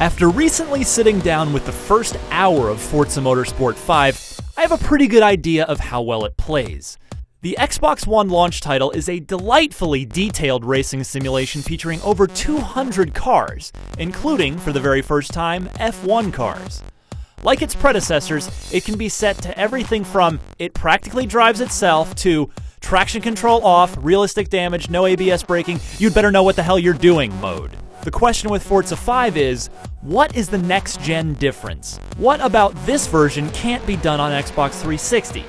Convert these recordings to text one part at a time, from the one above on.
After recently sitting down with the first hour of Forza Motorsport 5, I have a pretty good idea of how well it plays. The Xbox One launch title is a delightfully detailed racing simulation featuring over 200 cars, including, for the very first time, F1 cars. Like its predecessors, it can be set to everything from it practically drives itself to traction control off, realistic damage, no ABS braking, you'd better know what the hell you're doing mode. The question with Forza 5 is, what is the next-gen difference? What about this version can't be done on Xbox 360?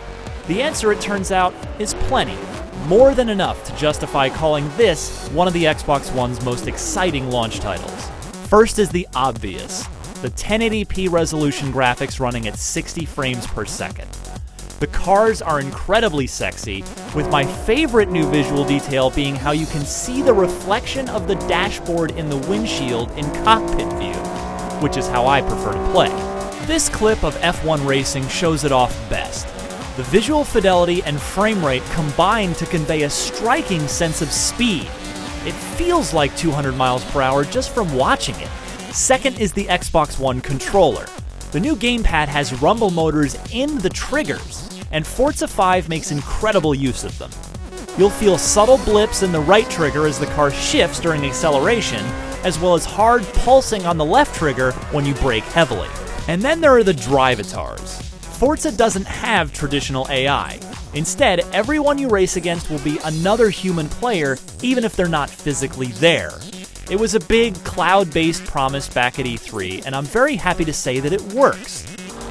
The answer, it turns out, is plenty. More than enough to justify calling this one of the Xbox One's most exciting launch titles. First is the obvious, the 1080p resolution graphics running at 60 frames per second. The cars are incredibly sexy, with my favorite new visual detail being how you can see the reflection of the dashboard in the windshield in cockpit view, which is how I prefer to play. This clip of F1 racing shows it off best. The visual fidelity and frame rate combine to convey a striking sense of speed. It feels like 200 miles per hour just from watching it. Second is the Xbox One controller. The new gamepad has rumble motors in the triggers, and Forza 5 makes incredible use of them. You'll feel subtle blips in the right trigger as the car shifts during acceleration, as well as hard pulsing on the left trigger when you brake heavily. And then there are the drive-atars. Forza doesn't have traditional AI. Instead, everyone you race against will be another human player, even if they're not physically there. It was a big, cloud-based promise back at E3, and I'm very happy to say that it works.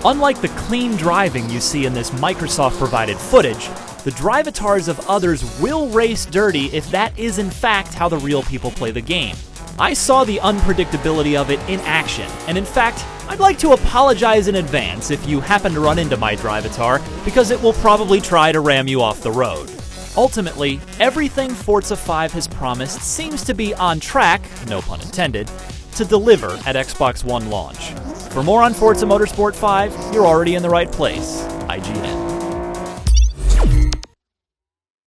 Unlike the clean driving you see in this Microsoft-provided footage, the drive-atars of others will race dirty if that is in fact how the real people play the game. I saw the unpredictability of it in action, and in fact, I'd like to apologize in advance if you happen to run into my drive-atar, because it will probably try to ram you off the road. Ultimately, everything Forza 5 has promised seems to be on track, no pun intended, to deliver at Xbox One launch. For more on Forza Motorsport 5, you're already in the right place. IGN.